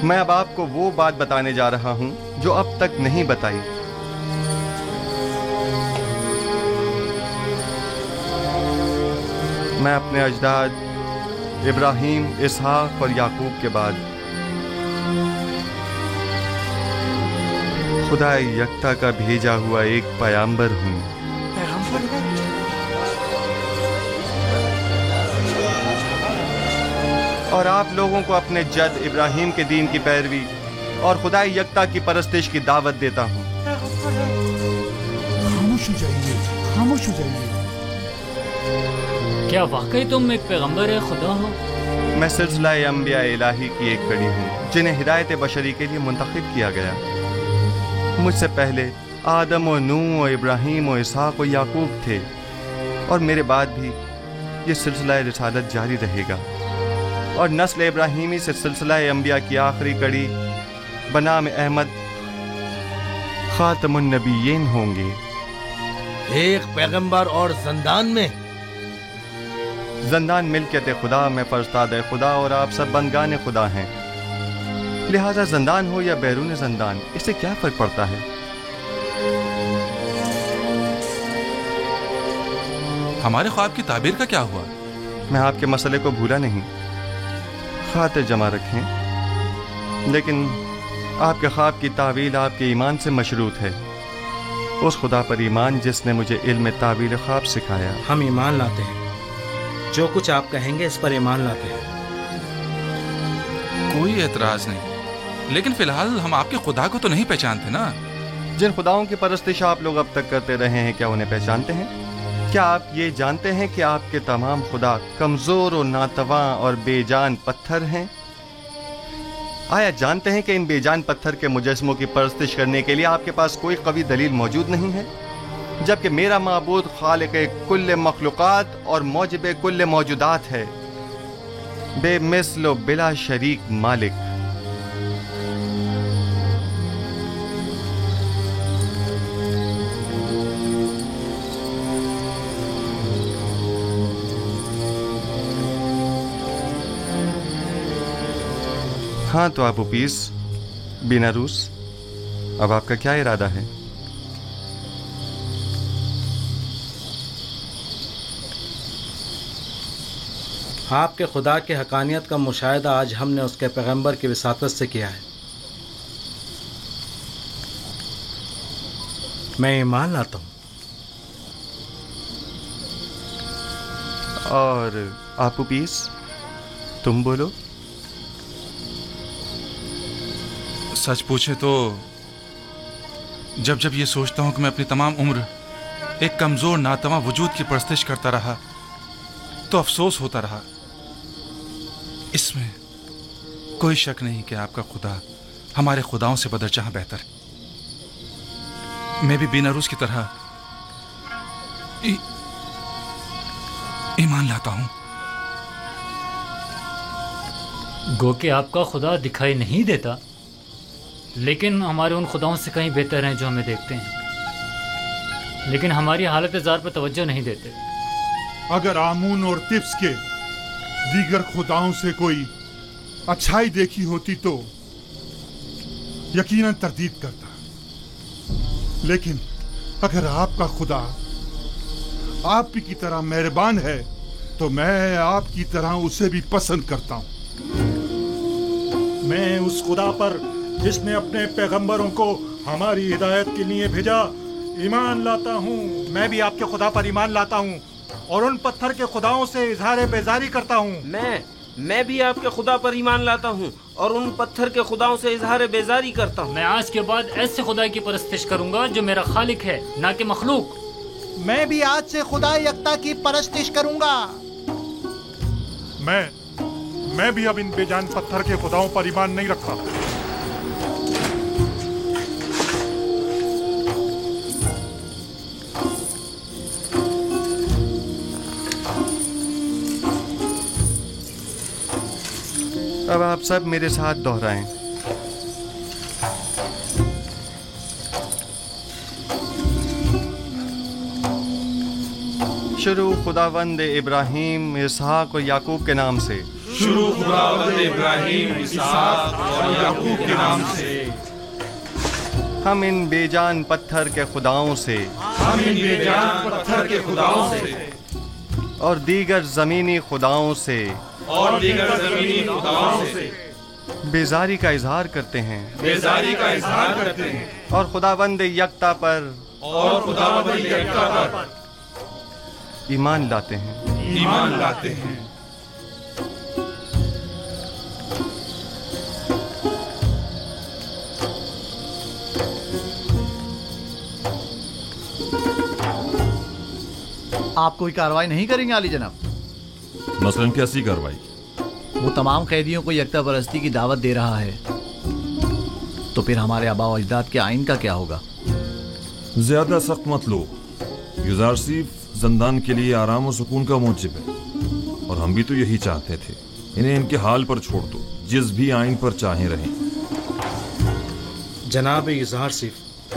میں اب آپ کو وہ بات بتانے جا رہا ہوں جو اب تک نہیں بتائی. میں اپنے اجداد ابراہیم، اسحاق اور یعقوب کے بعد خدا یکتا کا بھیجا ہوا ایک پیغمبر ہوں. اور آپ لوگوں کو اپنے جد ابراہیم کے دین کی پیروی اور خدا یکتا کی پرستش کی دعوت دیتا ہوں. خاموش ہو جائیے، خاموش ہو جائیے. کیا واقعی تم ایک پیغمبر خدا ہو؟ میں سلسلہ انبیاء الہی کی ایک کڑی ہوں جنہیں ہدایت بشری کے لیے منتخب کیا گیا. مجھ سے پہلے آدم و نوح و ابراہیم و اسحاق و یعقوب تھے، اور میرے بعد بھی یہ سلسلہ رسالت جاری رہے گا. اور نسل ابراہیمی سے سلسلہ انبیاء کی آخری کڑی بنام احمد خاتم النبیین ہوں گے. ایک پیغمبر اور زندان میں. زندان ملکیت خدا میں فرستاد خدا اور آپ سب بندگان خدا ہیں، لہذا زندان ہو یا بیرون زندان اس سے کیا فرق پڑتا ہے؟ ہمارے خواب کی تعبیر کا کیا ہوا؟ میں آپ کے مسئلے کو بھولا نہیں، خاطر جمع رکھیں، لیکن آپ کے خواب کی تعویل آپ کے ایمان سے مشروط ہے، اس خدا پر ایمان جس نے مجھے علم تعویل خواب سکھایا. ہم ایمان لاتے ہیں، جو کچھ آپ کہیں گے اس پر ایمان لاتے ہیں. کوئی اعتراض نہیں، لیکن فی الحال ہم آپ کے خدا کو تو نہیں پہچانتے نا. جن خداؤں کی پرستش آپ لوگ اب تک کرتے رہے ہیں، کیا انہیں پہچانتے ہیں؟ کیا آپ یہ جانتے ہیں کہ آپ کے تمام خدا کمزور و ناتواں اور بے جان پتھر ہیں؟ آیا جانتے ہیں کہ ان بے جان پتھر کے مجسموں کی پرستش کرنے کے لیے آپ کے پاس کوئی قوی دلیل موجود نہیں ہے، جبکہ میرا معبود خالق کل مخلوقات اور موجب کل موجودات ہے، بے مثل و بلا شریک مالک. ہاں تو آپ اوپیس بیناروس، اب آپ کا کیا ارادہ ہے؟ آپ کے خدا کی حقانیت کا مشاہدہ آج ہم نے اس کے پیغمبر کی وساطت سے کیا ہے. میں ایمان لاتا ہوں. اور آپ اوپیس تم بولو. سچ پوچھے تو جب یہ سوچتا ہوں کہ میں اپنی تمام عمر ایک کمزور ناتواں وجود کی پرستش کرتا رہا تو افسوس ہوتا رہا. اس میں کوئی شک نہیں کہ آپ کا خدا ہمارے خداؤں سے بدرجہ بہتر ہے. میں بھی بیناروس کی طرح ایمان لاتا ہوں. گو کہ آپ کا خدا دکھائی نہیں دیتا، لیکن ہمارے ان خداؤں سے کہیں بہتر ہیں جو ہمیں دیکھتے ہیں، لیکن ہماری حالت زار پر توجہ نہیں دیتے. اگر آمون اور تبس کے دیگر خداؤں سے کوئی اچھائی دیکھی ہوتی تو یقیناً تردید کرتا، لیکن اگر آپ کا خدا آپ کی طرح مہربان ہے تو میں آپ کی طرح اسے بھی پسند کرتا ہوں. میں اس خدا پر جس نے اپنے پیغمبروں کو ہماری ہدایت کے لیے بھیجا ایمان لاتا ہوں. میں بھی آپ کے خدا پر ایمان لاتا ہوں اور ان پتھر کے خداؤں سے اظہار بیزاری کرتا ہوں. میں بھی آپ کے خدا پر ایمان لاتا ہوں اور ان پتھر کے خداؤں سے اظہار بیزاری کرتا ہوں. میں آج کے بعد ایسے خدا کی پرستش کروں گا جو میرا خالق ہے، نہ کہ مخلوق. میں بھی آج سے خدا یکتا کی پرستش کروں گا. میں بھی اب ان بے جان پتھر کے خداؤں پر ایمان نہیں رکھتا. اب آپ سب میرے ساتھ دہرائیں. شروع خداوند ابراہیم، اسحاق و یعقوب کے نام سے. شروع خداوند ابراہیم، اسحاق اور یعقوب کے نام سے، ہم ان بے جان پتھر کے خداؤں سے، ہم ان بے جان پتھر کے خداؤں سے اور دیگر زمینی خداؤں سے، اور دیگر زمینی خداؤں سے بیزاری کا اظہار کرتے ہیں، بیزاری کا اظہار کرتے ہیں، اور خداوند یکتا پر اور خداوند یکتا پر ایمان لاتے ہیں۔ ایمان لاتے ہیں۔ آپ کوئی کارروائی نہیں کریں گے عالی جناب؟ مثلاً کیسی کارروائی؟ وہ تمام قیدیوں کو یکتا پرستی کی دعوت دے رہا ہے، تو پھر ہمارے آباء و اجداد کے آئین کا کیا ہوگا؟ زیادہ سخت مت لو، یوزارسیف زندان کے لیے آرام و سکون کا موجب ہے، اور ہم بھی تو یہی چاہتے تھے۔ انہیں ان کے حال پر چھوڑ دو، جس بھی آئین پر چاہیں رہیں۔ جناب یوزارسیف،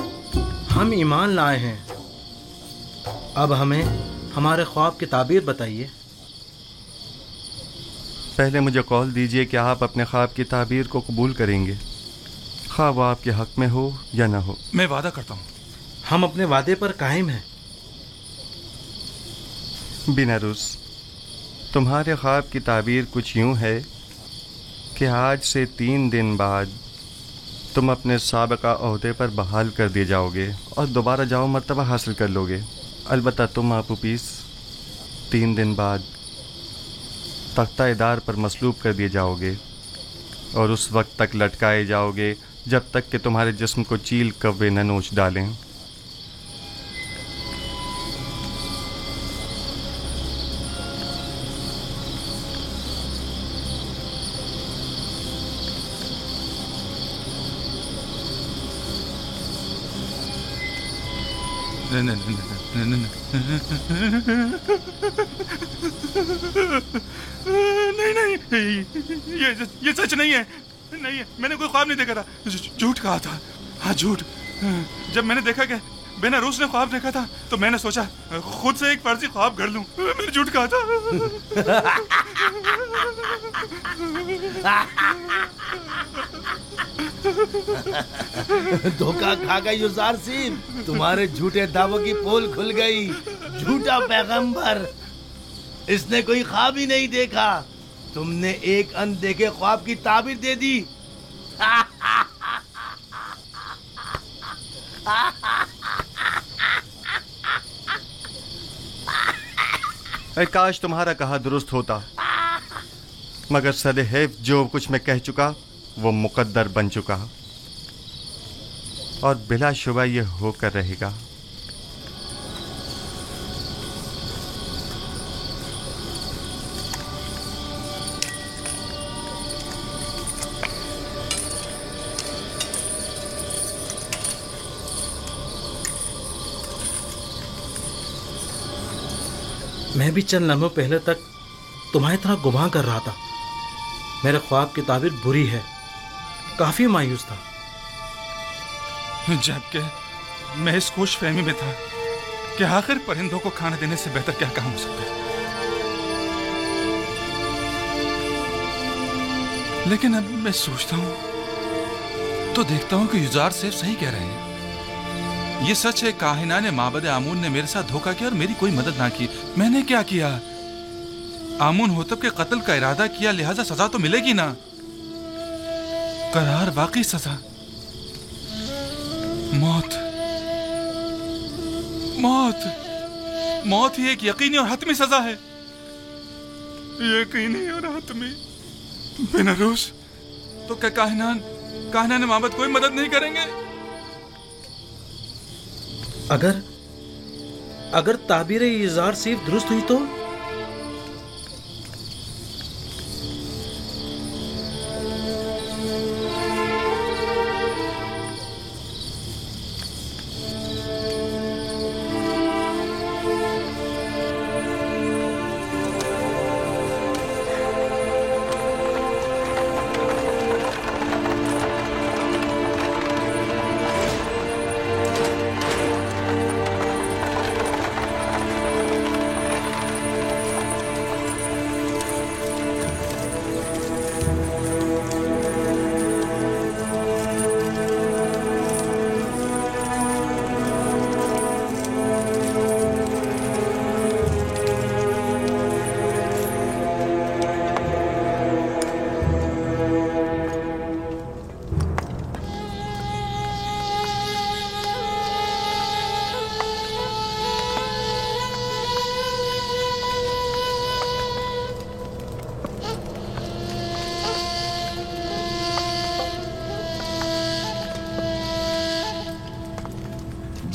ہم ایمان لائے ہیں، اب ہمیں ہمارے خواب کی تعبیر بتائیے۔ پہلے مجھے قول دیجئے کہ آپ اپنے خواب کی تعبیر کو قبول کریں گے، خواہ وہ آپ کے حق میں ہو یا نہ ہو۔ میں وعدہ کرتا ہوں۔ ہم اپنے وعدے پر قائم ہیں۔ بیناروس، تمہارے خواب کی تعبیر کچھ یوں ہے کہ آج سے 3 دن بعد تم اپنے سابقہ عہدے پر بحال کر دیے جاؤ گے اور دوبارہ جاؤ مرتبہ حاصل کر لو گے۔ البتہ تم آپوپیس 3 دن بعد تختہ ادار پر مصلوب کر دیے جاؤ گے، اور اس وقت تک لٹکائے جاؤ گے جب تک کہ تمہارے جسم کو چیل کوے نہ نوچ ڈالیں۔ نہیں، یہ سچ نہیں ہے، نہیں ہے، میں نے کوئی خواب نہیں دیکھا تھا، جھوٹ کہا تھا، ہاں جھوٹ۔ جب میں نے دیکھا کہ بیناروس نے خواب دیکھا تھا تو میں نے سوچا خود سے ایک فرضی خواب گھڑ لوں، میں نے جھوٹ کہا تھا۔ دھوکہ کھا گئی یوزارسیف، تمہارے جھوٹے دعووں کی پول کھل گئی۔ جھوٹا پیغمبر، اس نے کوئی خواب ہی نہیں دیکھا، تم نے ایک اندیکھے خواب کی تعبیر دے دی۔ اے کاش تمہارا کہا درست ہوتا، مگر سدحیف جو کچھ میں کہہ چکا وہ مقدر بن چکا، اور بلا شبہ یہ ہو کر رہے گا۔ میں بھی چند لمحوں پہلے تک تمہاری طرح گمان کر رہا تھا، میرے خواب کی تعبیر بری ہے، کافی مایوس تھا، جبکہ میں اس خوش فہمی میں تھا کہ آخر پرندوں کو کھانا دینے سے بہتر کیا کام ہو سکتا ہے۔ لیکن اب میں سوچتا ہوں تو دیکھتا ہوں کہ یوزارسیف صحیح کہہ رہے ہیں۔ یہ سچ ہے، کاہنان معبد آمون نے میرے ساتھ دھوکہ کیا اور میری کوئی مدد نہ کی۔ میں نے کیا کیا؟ آمون ہوتب کے قتل کا ارادہ کیا، لہذا سزا تو ملے گی نا، قرار واقعی سزا، موت۔ موت موت ہی ایک یقینی اور حتمی سزا ہے، یقینی اور حتمی۔ بیناروس، تو کیا کاہنان معبد کوئی مدد نہیں کریں گے؟ اگر تعبیر یوزارسیف درست ہوئی تو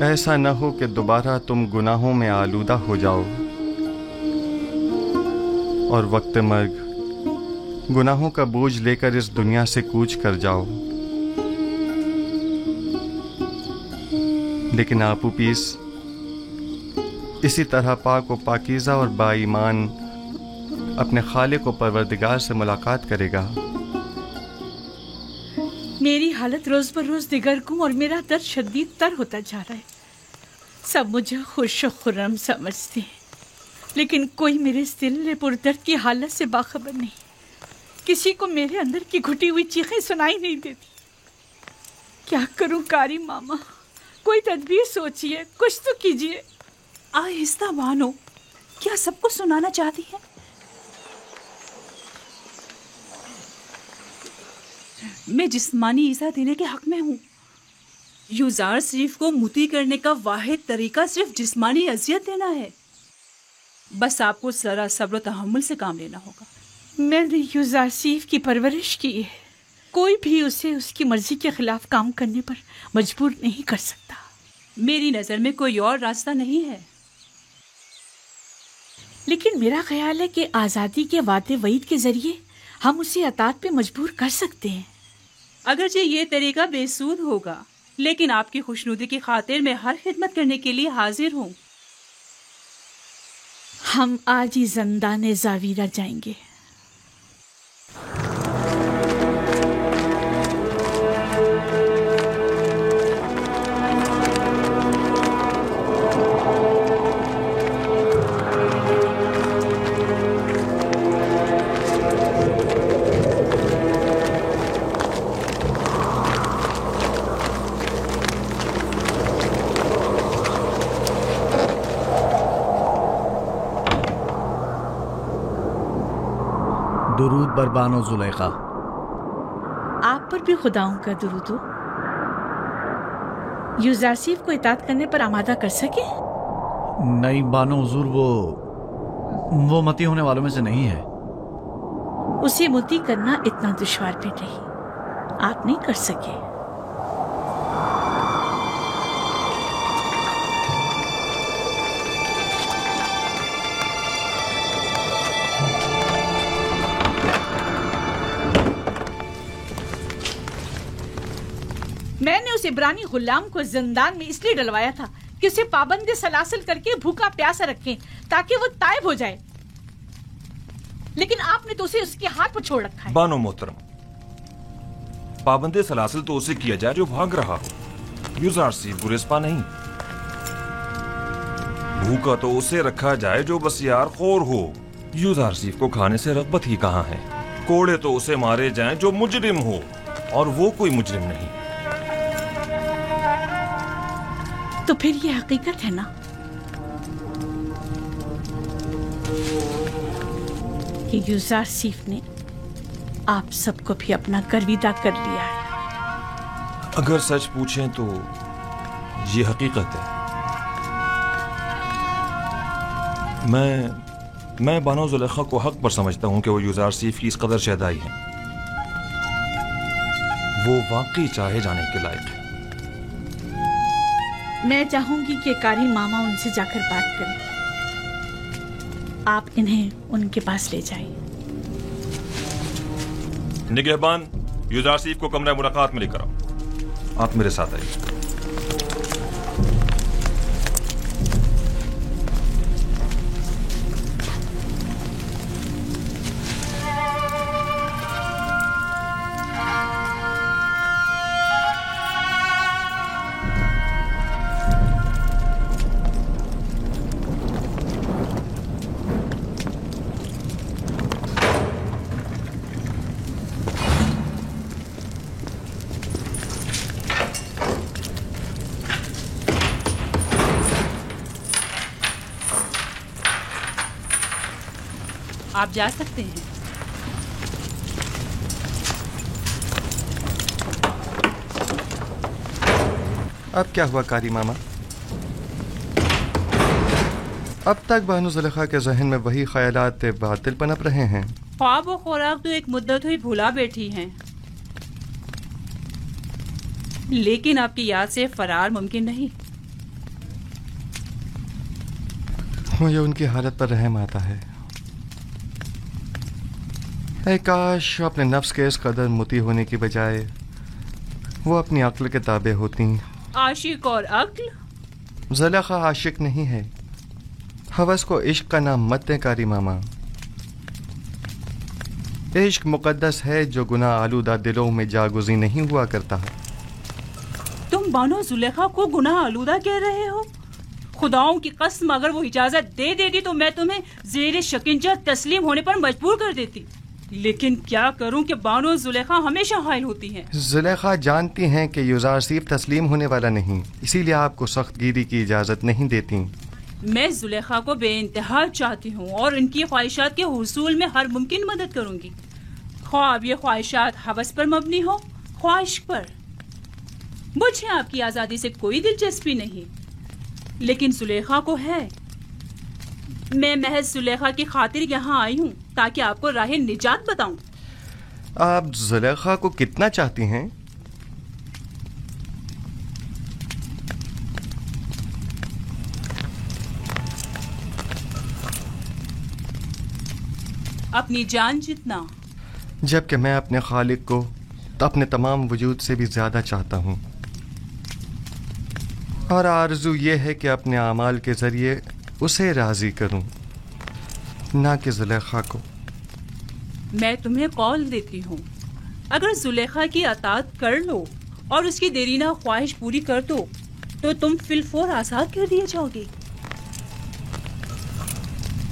ایسا نہ ہو کہ دوبارہ تم گناہوں میں آلودہ ہو جاؤ اور وقت مرگ گناہوں کا بوجھ لے کر اس دنیا سے کوچ کر جاؤ۔ لیکن آپو پیس اسی طرح پاک و پاکیزہ اور با ایمان اپنے خالق و پروردگار سے ملاقات کرے گا۔ میری حالت روز بر روز دگرگوں اور میرا درد شدید تر ہوتا جا رہا ہے۔ سب مجھے خوش و خرم سمجھتے ہیں، لیکن کوئی میرے اس دل پردرد کی حالت سے باخبر نہیں۔ کسی کو میرے اندر کی گھٹی ہوئی چیخیں سنائی نہیں دیتی۔ کیا کروں کاری ماما؟ کوئی تدبیر سوچیے، کچھ تو کیجیے۔ آہستہ بانو، کیا سب کو سنانا چاہتی ہے؟ میں جسمانی ایذا دینے کے حق میں ہوں۔ یوزار شریف کو متی کرنے کا واحد طریقہ صرف جسمانی اذیت دینا ہے۔ بس آپ کو ذرا صبر و تحمل سے کام لینا ہوگا۔ میں نے یوزار شریف کی پرورش کی ہے، کوئی بھی اسے اس کی مرضی کے خلاف کام کرنے پر مجبور نہیں کر سکتا۔ میری نظر میں کوئی اور راستہ نہیں ہے۔ لیکن میرا خیال ہے کہ آزادی کے وعدے وعید کے ذریعے ہم اسے اطاعت پہ مجبور کر سکتے ہیں۔ اگرچہ یہ طریقہ بے سود ہوگا، لیکن آپ کی خوشنودی کی خاطر میں ہر خدمت کرنے کے لیے حاضر ہوں۔ ہم آج ہی زندان زاویرہ جائیں گے۔ درود بر بانو زلیخا۔ آپ پر بھی خداؤں کا درود ہو۔ یوزار شریف کو اطاعت کرنے پر آمادہ کر سکے؟ نہیں بانو حضور، وہ متی ہونے والوں میں سے نہیں ہے۔ اسے متی کرنا اتنا دشوار بھی نہیں، آپ نہیں کر سکے۔ میں نے اس عبرانی غلام کو زندان میں اس لیے ڈلوایا تھا کہ اسے پابند سلاسل کر کے بھوکا پیاسا رکھیں تاکہ وہ تائب ہو جائے، لیکن آپ نے تو اسے اس کے ہاتھ پر چھوڑ رکھا ہے۔ بانو محترم، پابند سلاسل تو اسے کیا جائے جو بھاگ رہا ہو، یوزار شریف گریزپا نہیں۔ بھوکا تو اسے رکھا جائے جو بسیار خور ہو، یوزار شریف کو کھانے سے رغبت ہی کہاں ہے۔ کوڑے تو اسے مارے جائیں جو مجرم ہو، اور وہ کوئی مجرم نہیں۔ تو پھر یہ حقیقت ہے نا کہ یوزار شریف نے آپ سب کو بھی اپنا گرویدہ کر لیا ہے۔ اگر سچ پوچھیں تو یہ حقیقت ہے۔ میں بانو زلیخا کو حق پر سمجھتا ہوں کہ وہ یوزار شریف کی اس قدر شہدائی ہیں۔ وہ واقعی چاہے جانے کے لائق ہے۔ میں چاہوں گی کہ کاری ماما ان سے جا کر بات کریں، آپ انہیں ان کے پاس لے جائیں۔ نگہبان، یوزار شریف کو کمرہ ملاقات میں لے کر آؤ۔ آپ میرے ساتھ آئیے۔ آپ جا سکتے ہیں۔ اب کیا ہوا کاری ماما؟ اب تک بانو زلیخا کے ذہن میں وہی خیالات باطل پنپ رہے ہیں۔ خواب و خوراک تو ایک مدت ہوئی بھولا بیٹھی ہیں، لیکن آپ کی یاد سے فرار ممکن نہیں۔ مجھے ان کی حالت پر رحم آتا ہے. اے کاش اپنے نفس کے اس قدر مطیع ہونے کی بجائے وہ اپنی عقل کے تابع ہوتی. عاشق اور عقل؟ زلیخا عاشق نہیں ہے. ہوس کو عشق کا نام مت دیں کاری ماما. عشق مقدس ہے جو گناہ آلودہ دلوں میں جاگزی نہیں ہوا کرتا. تم بانو زلیخا کو گناہ آلودہ کہہ رہے ہو؟ خداؤں کی قسم اگر وہ اجازت دے دیتی تو میں تمہیں زیر شکنجہ تسلیم ہونے پر مجبور کر دیتی. لیکن کیا کروں کہ بانو زلیخا ہمیشہ حائل ہوتی ہیں. زلیخا جانتی ہیں کہ یوزارسیف تسلیم ہونے والا نہیں، اسی لیے آپ کو سخت گیری کی اجازت نہیں دیتی. میں زلیخا کو بے انتہا چاہتی ہوں اور ان کی خواہشات کے حصول میں ہر ممکن مدد کروں گی، خواہ اب یہ خواہشات ہوس پر مبنی ہو خواہ عشق پر. مجھے آپ کی آزادی سے کوئی دلچسپی نہیں، لیکن زلیخا کو ہے. میں محض زلیخا کی خاطر یہاں آئی ہوں تاکہ آپ کو راہ نجات بتاؤں. آپ زلیخا کو کتنا چاہتی ہیں؟ اپنی جان جتنا. جبکہ میں اپنے خالق کو اپنے تمام وجود سے بھی زیادہ چاہتا ہوں، اور آرزو یہ ہے کہ اپنے اعمال کے ذریعے اسے راضی کروں، نہ کہ زلیخا کو. میں تمہیں قول دیتی ہوں اگر زلیخا کی اطاعت کر لو اور اس کی دیرینہ خواہش پوری کر دو تو تم فی الفور آزاد کر دیے جاؤ گے.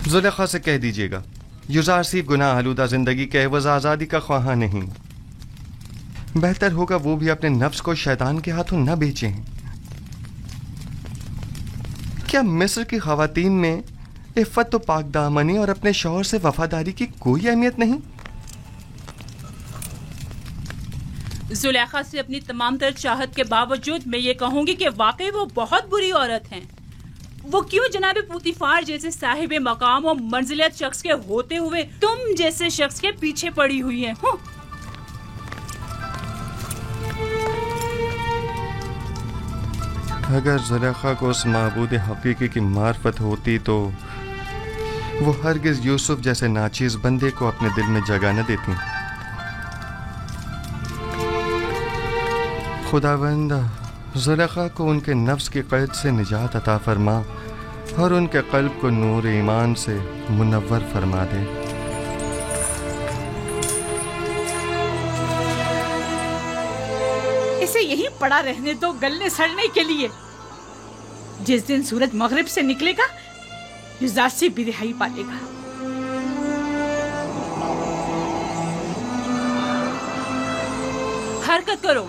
زلیخا سے کہہ دیجیے گا یوزارسیف گناہ آلودہ زندگی کے عوض آزادی کا خواہاں نہیں. بہتر ہوگا وہ بھی اپنے نفس کو شیطان کے ہاتھوں نہ بیچیں. کیا مصر کی خواتین میں عفت و پاک دامنی اور اپنے شوہر سے وفاداری کی کوئی اہمیت نہیں؟ زلیخا سے اپنی تمام تر چاہت کے باوجود میں یہ کہوں گی کہ واقعی وہ بہت بری عورت ہیں. وہ کیوں جناب پوتیفار جیسے صاحب مقام و منزلت شخص کے ہوتے ہوئے تم جیسے شخص کے پیچھے پڑی ہوئی ہیں؟ اگر زلیخا کو اس معبود حقیقی کی معرفت ہوتی تو وہ ہرگز یوسف جیسے ناچیز بندے کو اپنے دل میں جگہ نہ دیتی. خداوند زلیخا کو ان کے نفس کی قید سے نجات عطا فرما اور ان کے قلب کو نور ایمان سے منور فرما دے. اسے یہی پڑا رہنے دو گلنے سڑنے کے لیے. جس دن سورج مغرب سے نکلے گا یوزارسیف بھی رہائی پالے گا. حرکت کرو.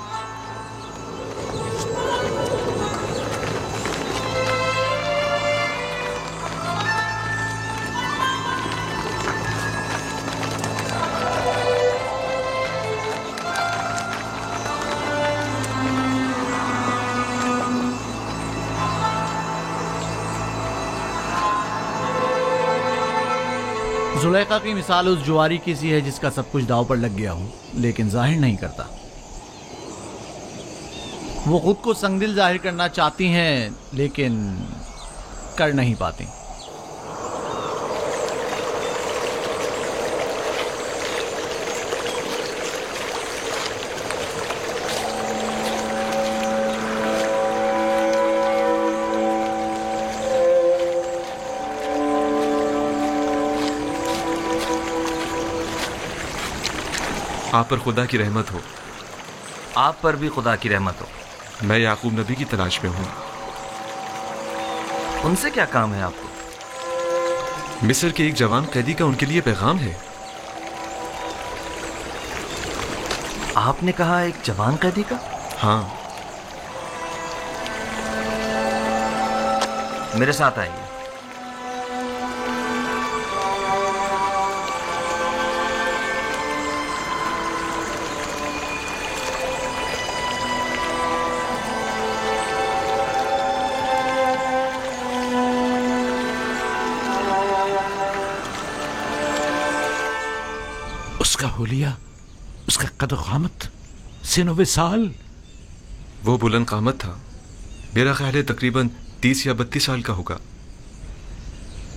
زلیخا کی مثال اس جواری کی سی ہے جس کا سب کچھ داؤ پر لگ گیا ہو لیکن ظاہر نہیں کرتا. وہ خود کو سنگ دل ظاہر کرنا چاہتی ہیں لیکن کر نہیں پاتی. آپ پر خدا کی رحمت ہو. آپ پر بھی خدا کی رحمت ہو. میں یعقوب نبی کی تلاش میں ہوں. ان سے کیا کام ہے آپ کو؟ مصر کے ایک جوان قیدی کا ان کے لیے پیغام ہے. آپ نے کہا ایک جوان قیدی کا؟ ہاں. میرے ساتھ آئیے. اس کا حلیہ، اس کا قد و قامت، سن و سال. وہ بلند قامت تھا. میرا خیال ہے تقریباً 30 یا 32 سال کا ہوگا.